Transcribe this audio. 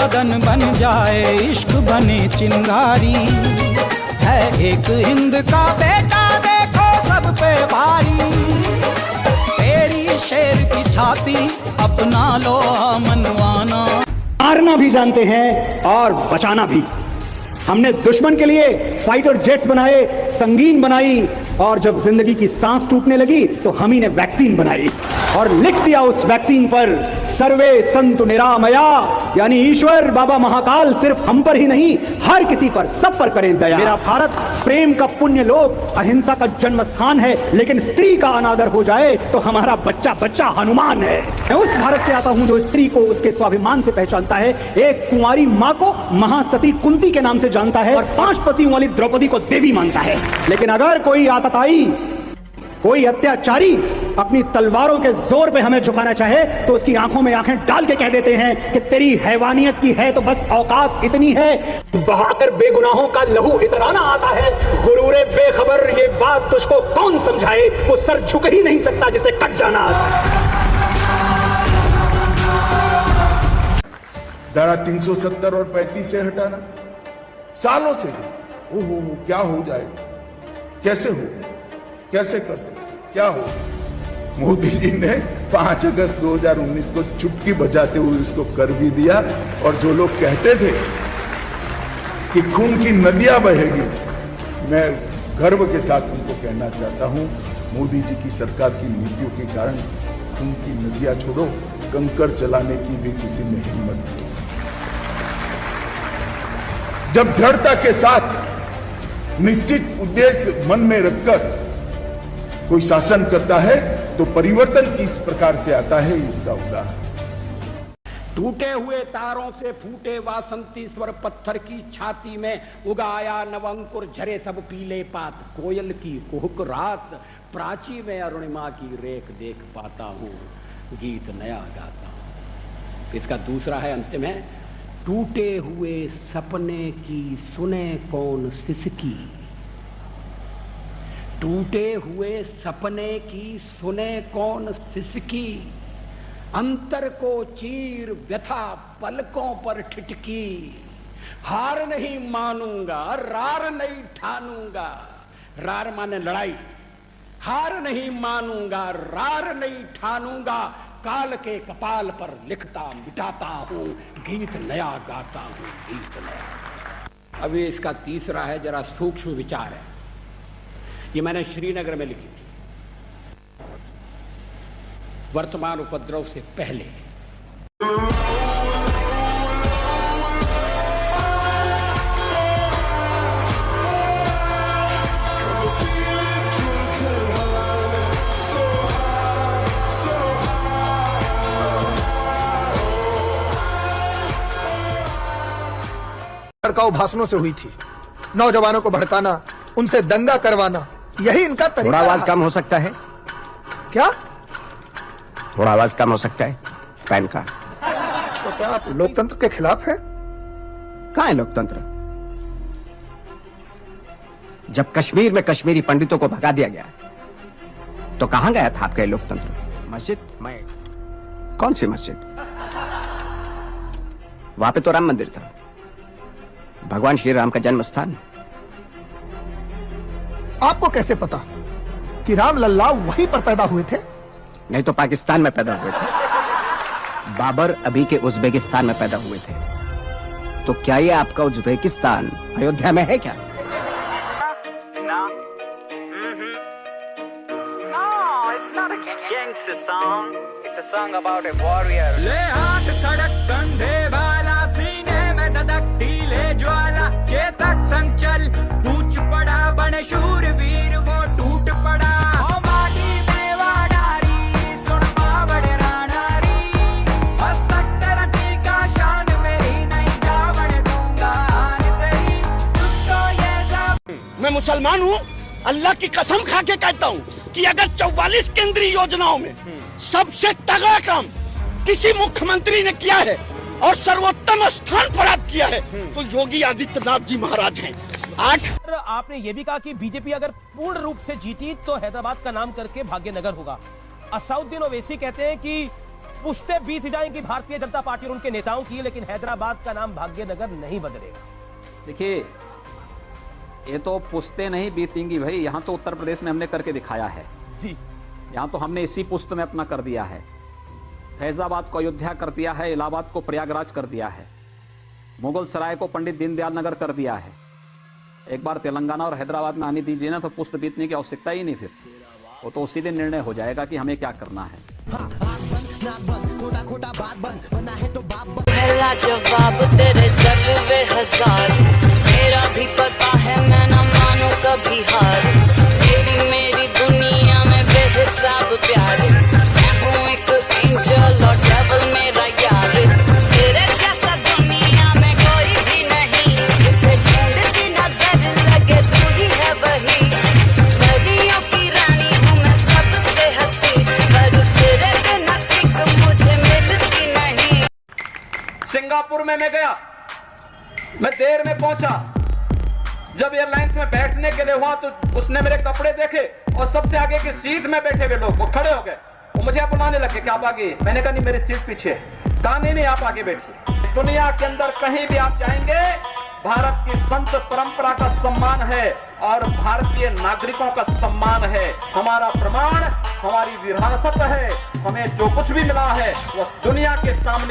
लगन बन जाए, इश्क बने चिंगारी। है एक हिंद का बेटा देखो सब पे भारी, तेरी शेर की छाती अपना लो मनवाना। मारना भी जानते हैं और बचाना भी। हमने दुश्मन के लिए फाइटर जेट्स बनाए, संगीन बनाई, और जब जिंदगी की सांस टूटने लगी तो हम ही ने वैक्सीन बनाई और लिख दिया उस वैक्सीन पर सर्वे संतु निरामया, यानी ईश्वर बाबा महाकाल सिर्फ हम पर ही नहीं हर किसी पर, सब पर करें दया। मेरा भारत प्रेम का पुण्य लोक, अहिंसा का जन्म स्थान है, लेकिन स्त्री का अनादर हो जाए तो हमारा बच्चा बच्चा हनुमान है। मैं उस भारत से आता हूं जो स्त्री को उसके स्वाभिमान से पहचानता है, एक कुंवारी माँ को महासती कुंती के नाम से जानता है और 5 पतियों वाली द्रौपदी को देवी मानता है। लेकिन अगर कोई आतताई, कोई अत्याचारी अपनी तलवारों के जोर पे हमें झुकाना चाहे तो उसकी आंखों में आंखें डाल के कह देते हैं कि तेरी हैवानियत की है तो बस औकात इतनी है, बहाकर बेगुनाहों का लहू इतराना आता है। गुरूरे बेखबर ये बात तुझको कौन समझाए, वो सर झुक ही नहीं सकता जिसे कट जाना आता है। धारा 370 और 35 से हटाना सालों से, ओहो क्या हो जाएगा, कैसे हो, कैसे कर सकते, क्या हो। मोदी जी ने 5 अगस्त 2019 को चुटकी बजाते हुए इसको कर भी दिया। और जो लोग कहते थे कि खून की नदियां बहेगी, मैं गर्व के साथ उनको कहना चाहता हूं, मोदी जी की सरकार की नीतियों के कारण खून की नदियां छोड़ो, कंकड़ चलाने की भी किसी ने हिम्मत नहीं। जब दृढ़ता के साथ निश्चित उद्देश्य मन में रखकर कोई शासन करता है तो परिवर्तन किस प्रकार से आता है, इसका उदाहरण। टूटे हुए तारों से फूटे वासंती स्वर, पत्थर की छाती में उगाया नवंकुर, झरे सब पीले पात, कोयल की कुहुक रात, प्राची में अरुणिमा की रेख देख पाता हूँ, गीत नया गाता हूँ। इसका दूसरा है, अंतिम है, टूटे हुए सपने की सुने कौन सिसकी, टूटे हुए सपने की सुने कौन सिसकी, अंतर को चीर व्यथा पलकों पर ठिठकी, हार नहीं मानूंगा रार नहीं ठानूंगा, रार माने लड़ाई, हार नहीं मानूंगा रार नहीं ठानूंगा, काल के कपाल पर लिखता मिटाता हूं, गीत नया गाता हूं, गीत नया। अभी इसका तीसरा है, जरा सूक्ष्म विचार है, ये मैंने श्रीनगर में लिखी थी, वर्तमान उपद्रव से पहले। भड़काऊ भाषणों से हुई थी, नौजवानों को भड़काना, उनसे दंगा करवाना, यही इनका तरीका। थोड़ा आवाज कम हो सकता है क्या? थोड़ा आवाज कम हो सकता है पैन का। तो क्या आप लोकतंत्र के खिलाफ है? कहाँ है लोकतंत्र? जब कश्मीर में कश्मीरी पंडितों को भगा दिया गया तो कहां गया था आपका लोकतंत्र? मस्जिद में? कौन सी मस्जिद? वहां पे तो राम मंदिर था, भगवान श्री राम का जन्म स्थान। आपको कैसे पता कि राम लल्ला वहीं पर पैदा हुए थे? नहीं तो पाकिस्तान में पैदा हुए थे। बाबर अभी के उज्बेकिस्तान में पैदा हुए थे। तो क्या ये आपका उज्बेकिस्तान अयोध्या में है क्या? It's not a gangster song. It's a song about a warrior. ले हाथ सड़क कंधे वाला, सीने में धधकती ले ज्वाला, चेतक संचल कूच पड़ा, बने शूरवीर वो टूट पड़ा। ओ माटी में वाडारी, सुन बावड़े रानारी, मस्तक तेरा टीका, शान मेरी नहीं जावड़ दूंगा आन तेरी, तुझको ये सब। मैं मुसलमान हूँ, अल्लाह की कसम खा के कहता हूँ कि अगर 44 केंद्रीय योजनाओं में सबसे तगड़ा काम किसी मुख्यमंत्री ने किया है और सर्वोत्तम स्थान प्राप्त किया है तो योगी आदित्यनाथ जी महाराज हैं। 8 आपने ये भी कहा कि बीजेपी अगर पूर्ण रूप से जीती तो हैदराबाद का नाम करके भाग्यनगर होगा। असाउद्दीन ओवैसी कहते हैं कि पुश्ते बीत जाएंगी भारतीय जनता पार्टी और उनके नेताओं की, लेकिन हैदराबाद का नाम भाग्यनगर नहीं बदलेगा। देखिए, ये तो पुश्ते नहीं बीतेंगी भाई, यहां तो उत्तर प्रदेश में हमने करके दिखाया है जी। यहां तो हमने इसी पुश्त में अपना कर दिया है। फैजाबाद को अयोध्या कर दिया है, इलाहाबाद को प्रयागराज कर दिया है, मुगल सराय को पंडित दीनदयाल नगर कर दिया है। एक बार तेलंगाना और हैदराबाद में आने दीजिए ना, तो पुश्त बीतने की आवश्यकता ही नहीं, फिर वो तो उसी दिन निर्णय हो जाएगा कि हमें क्या करना है। पहला जवाब तेरे जलवे हजार, मेरा भी पता है मैं न मानू कभी हार, तेरी मेरी दुनिया में बेहिसाब प्यार, मैं हूँ एक एंजल और डेविल मेरा यार, तेरे जैसा दुनिया में कोई भी नहीं, इसे ढूंढती नजर लगे तू ही है वही, परियों की रानी हूँ मैं सबसे हंसी, पर तेरे बिना ठीक मुझे मिलती नहीं। सिंगापुर में मैं गया, मैं देर में पहुंचा, जब एयरलाइंस में बैठने के लिए हुआ तो उसने मेरे कपड़े देखे और सबसे आगे की सीट में बैठे हुए लोग वो खड़े हो गए, वो मुझे बुलाने लगे कि आप आगे। मैंने कहा नहीं, मेरी सीट पीछे। कहा नहीं आप आगे बैठिए। दुनिया के अंदर कहीं भी आप जाएंगे, भारत की संत परंपरा का सम्मान है और भारतीय नागरिकों का सम्मान है। हमारा प्रमाण हमारी विरासत है, हमें जो कुछ भी मिला है वो दुनिया के सामने